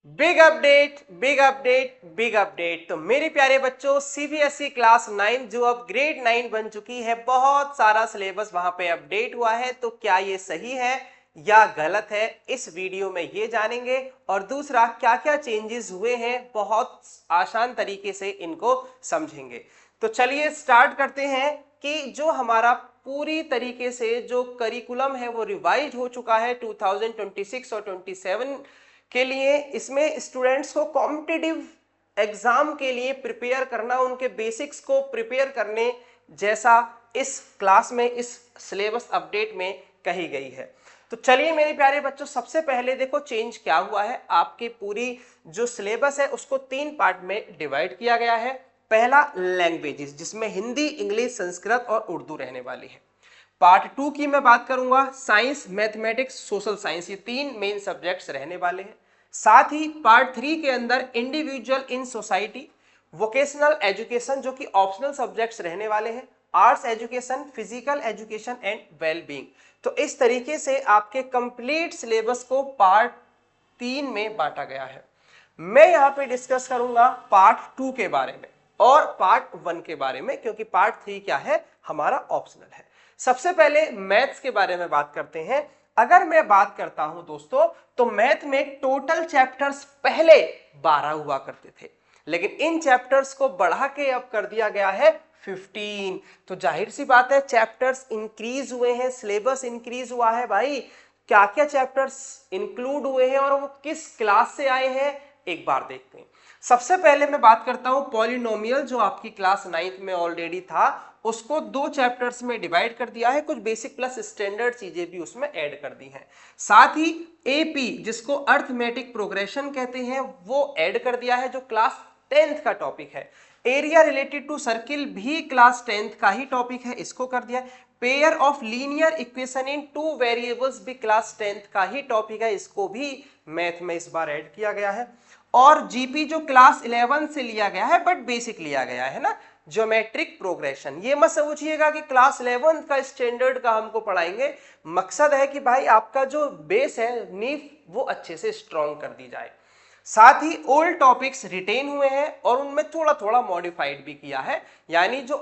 Big update big update big update. तो मेरे प्यारे बच्चों, सीबीएसई क्लास 9 जो अब ग्रेड 9 बन चुकी है, बहुत सारा सिलेबस वहां पे अपडेट हुआ है। तो क्या ये सही है या गलत है, इस वीडियो में ये जानेंगे। और दूसरा, क्या क्या चेंजेस हुए हैं, बहुत आसान तरीके से इनको समझेंगे। तो चलिए स्टार्ट करते हैं कि जो हमारा पूरी तरीके से जो करिकुलम है वो रिवाइज हो चुका है 2026 और 27 के लिए। इसमें स्टूडेंट्स को कॉम्पिटिटिव एग्जाम के लिए प्रिपेयर करना, उनके बेसिक्स को प्रिपेयर करने जैसा इस क्लास में, इस सिलेबस अपडेट में कही गई है। तो चलिए मेरे प्यारे बच्चों, सबसे पहले देखो चेंज क्या हुआ है। आपकी पूरी जो सिलेबस है उसको 3 पार्ट में डिवाइड किया गया है। पहला लैंग्वेजेस, जिसमें हिंदी, इंग्लिश, संस्कृत और उर्दू रहने वाली है। पार्ट 2 की मैं बात करूंगा, साइंस, मैथमेटिक्स, सोशल साइंस, ये 3 मेन सब्जेक्ट्स रहने वाले हैं। साथ ही पार्ट 3 के अंदर individual in society, vocational education जो कि ऑप्शनल सब्जेक्ट्स रहने वाले हैं, arts education, physical education and wellbeing. तो इस तरीके से आपके कंप्लीट सिलेबस को पार्ट 3 में बांटा गया है। मैं यहां पे डिस्कस करूंगा पार्ट 2 के बारे में और पार्ट 1 के बारे में, क्योंकि पार्ट 3 क्या है, हमारा ऑप्शनल है। सबसे पहले मैथ्स के बारे में बात करते हैं। अगर मैं बात करता हूं दोस्तों, तो मैथ में टोटल चैप्टर्स पहले 12 हुआ करते थे, लेकिन इन चैप्टर्स को बढ़ा के अब कर दिया गया है 15। तो जाहिर सी बात है, चैप्टर्स इंक्रीज हुए हैं, सिलेबस इंक्रीज हुआ है। भाई क्या क्या चैप्टर्स इंक्लूड हुए हैं और वो किस क्लास से आए हैं, एक बार देखते हैं। सबसे पहले मैं बात करता हूं पॉलिनोमियल, जो आपकी क्लास 9th में ऑलरेडी था, उसको 2 चैप्टर्स में डिवाइड कर दिया है। कुछ बेसिक प्लस स्टैंडर्ड चीजें भी उसमें ऐड कर दी हैं। साथ ही एपी, जिसको अर्थमेटिक प्रोग्रेशन कहते हैं, वो ऐड कर दिया है, जो क्लास 10th का टॉपिक है। एरिया रिलेटेड टू सर्किल भी क्लास 10th का ही टॉपिक है, इसको कर दिया। Pair of linear equation in 2 variables भी क्लास 10th का ही टॉपिक है, इसको भी मैथ में इस बार ऐड किया गया है। और जीपी जो क्लास 11 से लिया गया है, बट बेसिक लिया गया है ना, ज्योमेट्रिक प्रोग्रेशन। ये मत समझिएगा कि क्लास 11 का स्टैंडर्ड का हमको पढ़ाएंगे। मकसद है कि भाई आपका जो बेस है, नींव, वो अच्छे से स्ट्रॉन्ग कर दी जाए। साथ ही ओल्ड टॉपिक्स रिटेन हुए हैं और उनमें थोड़ा थोड़ा मॉडिफाइड भी किया है। यानी जो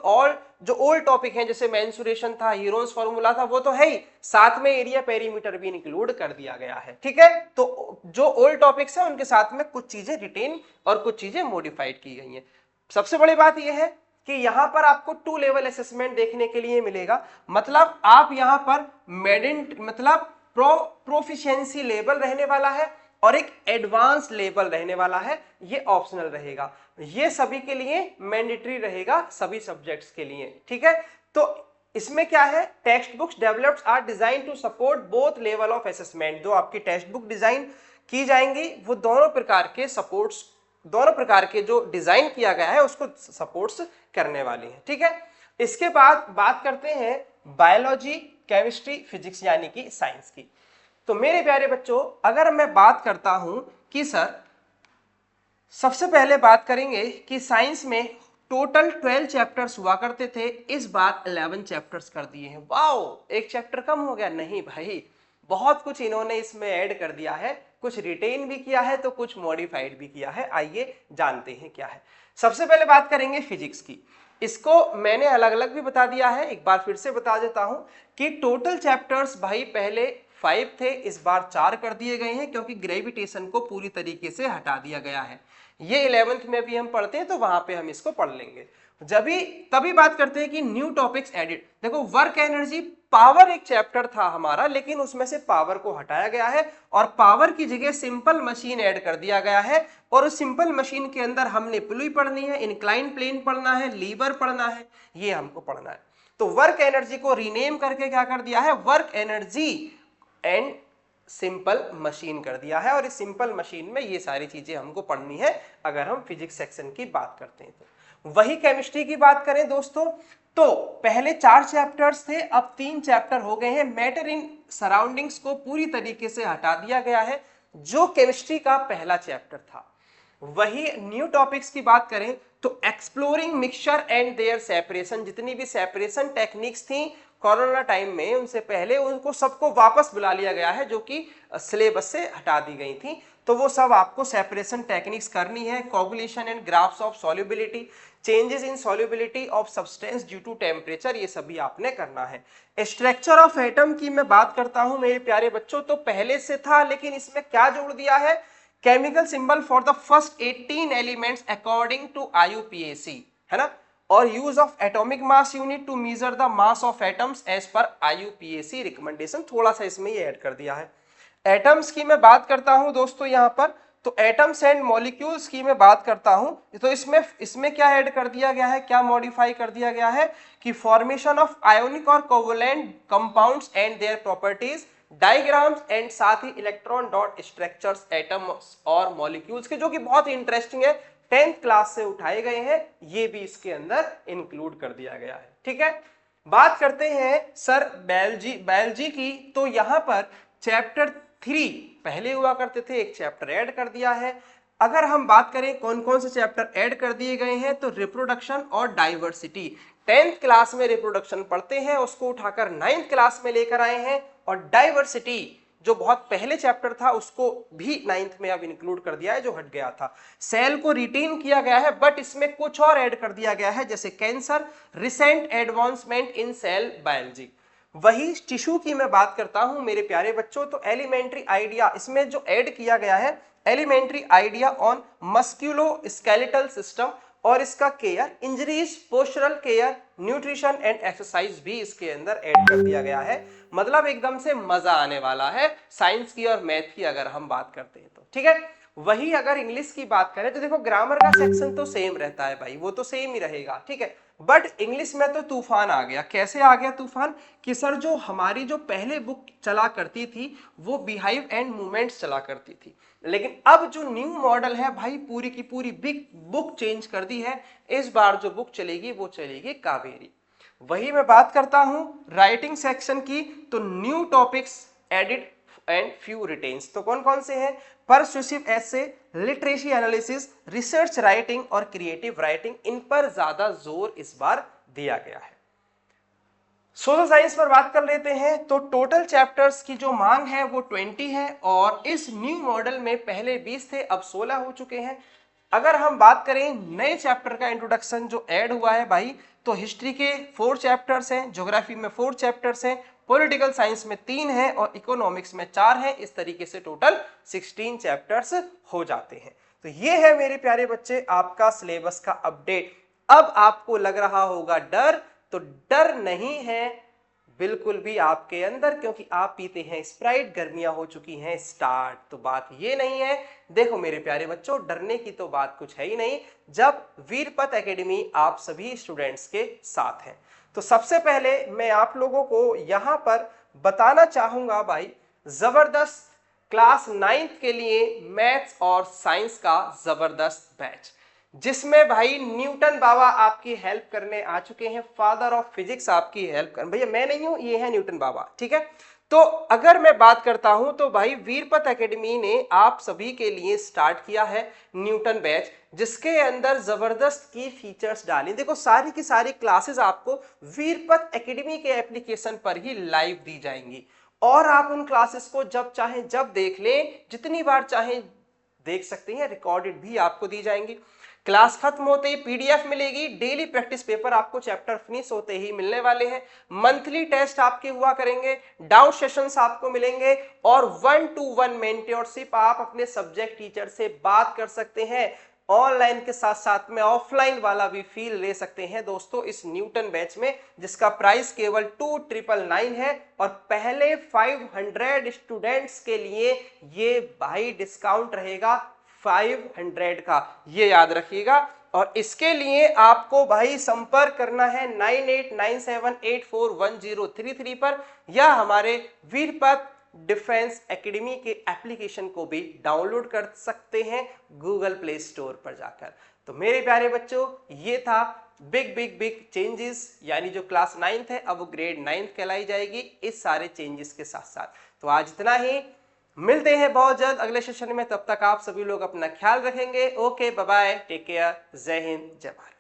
ओल्ड टॉपिक हैं, जैसे मेंसुरेशन था, हीरोन्स फार्मूला था, वो तो है ही, साथ में एरिया पेरीमीटर भी इंक्लूड कर दिया गया है। ठीक है, तो जो ओल्ड टॉपिक्स हैं उनके साथ में कुछ चीजें रिटेन और कुछ चीजें मॉडिफाइड की गई हैं। सबसे बड़ी बात यह है कि यहां पर आपको 2 लेवल असेसमेंट देखने के लिए मिलेगा। मतलब आप यहां पर मेडिन मतलब प्रोफिशिएंसी लेवल रहने वाला है और एक एडवांस लेवल रहने वाला है, ये ऑप्शनल रहेगा। ये सभी के लिए मैंडेटरी रहेगा, सभी सब्जेक्ट्स के लिए। ठीक है, तो इसमें क्या है, text books developed are design to support both level of assessment. जो आपकी टेक्स्ट बुक डिजाइन की जाएंगी, वो दोनों प्रकार के सपोर्ट्स, दोनों प्रकार के जो डिजाइन किया गया है उसको सपोर्ट्स करने वाली है। ठीक है, इसके बाद बात करते हैं बायोलॉजी, केमिस्ट्री, फिजिक्स यानी कि साइंस की। तो मेरे प्यारे बच्चों, अगर मैं बात करता हूं कि सर, सबसे पहले बात करेंगे कि साइंस में टोटल 12 चैप्टर्स हुआ करते थे, इस बार 11 चैप्टर्स कर दिए हैं। वाओ, एक चैप्टर कम हो गया? नहीं भाई, बहुत कुछ इन्होंने इसमें ऐड कर दिया है। कुछ रिटेन भी किया है तो कुछ मॉडिफाइड भी किया है। आइए जानते हैं क्या है। सबसे पहले बात करेंगे फिजिक्स की। इसको मैंने अलग अलग भी बता दिया है, एक बार फिर से बता देता हूं कि टोटल चैप्टर्स भाई पहले 5 थे, इस बार 4 कर दिए गए हैं, क्योंकि ग्रेविटेशन को पूरी तरीके से हटा दिया गया है। ये 11th में भी हम पढ़ते हैं तो वहां पे हम इसको पढ़ लेंगे। तभी बात करते हैं कि न्यू टॉपिक्स एडिड। देखो, वर्क एनर्जी पावर एक चैप्टर था हमारा, लेकिन उसमें से पावर को हटाया गया है और पावर की जगह सिंपल मशीन ऐड कर दिया गया है। और उस सिंपल मशीन के अंदर हमने पुली पढ़नी है, इंक्लाइन प्लेन पढ़ना है, लीवर पढ़ना है, ये हमको पढ़ना है। तो वर्क एनर्जी को रीनेम करके क्या कर दिया है, work energy and simple machine कर दिया है। और इस सिंपल मशीन में ये सारी चीजें हमको पढ़नी है अगर हम फिजिक्स सेक्शन की बात करते हैं तो। वही केमिस्ट्री की बात करें दोस्तों, तो पहले 4 चैप्टर्स थे, अब 3 चैप्टर हो गए हैं। मैटर इन सराउंडिंग्स को पूरी तरीके से हटा दिया गया है, जो केमिस्ट्री का पहला चैप्टर था। वही न्यू टॉपिक्स की बात करें तो exploring mixture and their separation, जितनी भी सेपरेशन टेक्निक्स थी कोरोना टाइम में उनसे पहले उनको सबको वापस बुला लिया गया है जो कि सिलेबस से हटा दी गई थी। तो वो सब आपको सेपरेशन टेक्निक्स करनी है, coagulation and graphs of solubility, changes in solubility of substance due to temperature, ये सभी आपने करना है। स्ट्रक्चर ऑफ एटम की मैं बात करता हूं मेरे प्यारे बच्चों, तो पहले से था लेकिन इसमें क्या जोड़ दिया है, chemical symbol for the first 18 elements according to IUPAC, है ना, और use of atomic mass unit to measure the mass of atoms as per IUPAC recommendation, थोड़ा सा इसमें ये ऐड कर दिया है। एटम्स की मैं बात करता हूं दोस्तों यहां पर, तो एटम्स एंड मॉलिक्यूल्स की मैं बात करता हूं, तो इसमें क्या ऐड कर दिया गया है, क्या मॉडिफाई कर दिया गया है कि फॉर्मेशन ऑफ आयोनिक और covalent compounds and their properties, diagrams and साथ ही इलेक्ट्रॉन डॉट स्ट्रक्चर्स एटम्स और मॉलिक्यूल्स के, जो कि बहुत ही इंटरेस्टिंग है, 10th क्लास से उठाए गए हैं, ये भी इसके अंदर इंक्लूड कर दिया गया है। ठीक है, बात करते हैं सर बायोलॉजी की, तो यहां पर चैप्टर 3 पहले हुआ करते थे, एक चैप्टर ऐड कर दिया है। अगर हम बात करें कौन कौन से चैप्टर ऐड कर दिए गए हैं, तो रिप्रोडक्शन और डाइवर्सिटी, 10th क्लास में रिप्रोडक्शन पढ़ते हैं, उसको उठाकर 9th क्लास में लेकर आए हैं, और डाइवर्सिटी जो बहुत पहले चैप्टर था उसको भी 9th में अब इंक्लूड कर दिया है, जो हट गया था। सेल को रिटेन किया गया है बट इसमें कुछ और ऐड कर दिया गया है, जैसे cancer, recent advancement in cell biology. वही टिश्यू की मैं बात करता हूं मेरे प्यारे बच्चों, तो एलिमेंट्री आइडिया इसमें जो ऐड किया गया है, elementary idea on musculoskeletal system और इसका care, injuries, postural care, nutrition and exercise भी इसके अंदर ऐड कर दिया गया है। मतलब एकदम से मजा आने वाला है साइंस की और मैथ की अगर हम बात करते हैं तो। ठीक है, वही अगर इंग्लिश की बात करें तो देखो ग्रामर का सेक्शन तो सेम रहता है भाई, वो तो सेम ही रहेगा। ठीक है, बट इंग्लिश में तो तूफान आ गया। कैसे आ गया तूफान कि सर जो हमारी जो पहले बुक चला करती थी वो बिहाइव एंड मूवमेंट्स चला करती थी, लेकिन अब जो न्यू मॉडल है भाई पूरी की पूरी बिग बुक चेंज कर दी है। इस बार जो बुक चलेगी वो चलेगी कावेरी। वही मैं बात करता हूं राइटिंग सेक्शन की, तो new topics added and few retains, तो कौन कौन से हैं, परसुएसिव एसे, लिटरेसी एनालिसिस, रिसर्च राइटिंग और क्रिएटिव राइटिंग, इन पर ज्यादा जोर इस बार दिया गया है। सोशल साइंस पर बात कर लेते हैं, तो टोटल चैप्टर्स की जो मांग है वो 20 है, और इस न्यू मॉडल में पहले 20 थे, अब 16 हो चुके हैं। अगर हम बात करें नए चैप्टर का इंट्रोडक्शन जो ऐड हुआ है भाई, तो हिस्ट्री के 4 चैप्टर्स हैं, ज्योग्राफी में 4 चैप्टर्स हैं, पॉलिटिकल साइंस में 3 हैं और इकोनॉमिक्स में 4 हैं। इस तरीके से टोटल 16 चैप्टर्स हो जाते हैं। तो ये है मेरे प्यारे बच्चे आपका सिलेबस का अपडेट। अब आपको लग रहा होगा डर, तो डर नहीं है बिल्कुल भी आपके अंदर, क्योंकि आप पीते हैं स्प्राइट, गर्मियां हो चुकी हैं स्टार्ट। तो बात ये नहीं है, देखो मेरे प्यारे बच्चों डरने की तो बात कुछ है ही नहीं जब वीरपत एकेडमी आप सभी स्टूडेंट्स के साथ है। तो सबसे पहले मैं आप लोगों को यहां पर बताना चाहूंगा भाई, जबरदस्त क्लास 9th के लिए मैथ्स और साइंस का जबरदस्त बैच, जिसमें भाई न्यूटन बाबा आपकी हेल्प करने आ चुके हैं, फादर ऑफ फिजिक्स आपकी हेल्प कर, भैया मैं नहीं हूं, ये है न्यूटन बाबा। ठीक है, तो अगर मैं बात करता हूं तो भाई वीरपत एकेडमी ने आप सभी के लिए स्टार्ट किया है न्यूटन बैच, जिसके अंदर जबरदस्त की फीचर्स डाली। देखो सारी की सारी क्लासेस आपको वीरपत एकेडमी के एप्लीकेशन पर ही लाइव दी जाएंगी, और आप उन क्लासेस को जब चाहें जब देख लें, जितनी बार चाहें देख सकते हैं, रिकॉर्डेड भी आपको दी जाएंगी। क्लास खत्म होते ही पीडीएफ मिलेगी, डेली प्रैक्टिस पेपर आपको चैप्टर फिनिश होते ही मिलने वाले हैं, मंथली टेस्ट आपके हुआ करेंगे, डाउट सेशंस आपको मिलेंगे, और 1-to-1 मेंटरशिप आप अपने सब्जेक्ट टीचर से बात कर सकते हैं। ऑनलाइन के साथ साथ में ऑफलाइन वाला भी फील ले सकते हैं दोस्तों इस न्यूटन बैच में, जिसका प्राइस केवल 2999 है, और पहले 500 स्टूडेंट्स के लिए ये भाई डिस्काउंट रहेगा 500 का, ये याद रखिएगा। और इसके लिए आपको भाई संपर्क करना है 9897841033 पर, या हमारे वीरपत डिफेंस एकेडमी के एप्लीकेशन को भी डाउनलोड कर सकते हैं गूगल प्ले स्टोर पर जाकर। तो मेरे प्यारे बच्चों ये था बिग चेंजेस, यानी जो क्लास 9th है अब वो ग्रेड 9th कहलाई जाएगी इस सारे चेंजेस के साथ साथ। तो आज इतना ही, मिलते हैं बहुत जल्द अगले सेशन में, तब तक आप सभी लोग अपना ख्याल रखेंगे। Okay bye bye, take care, Jai Hind जय भारत।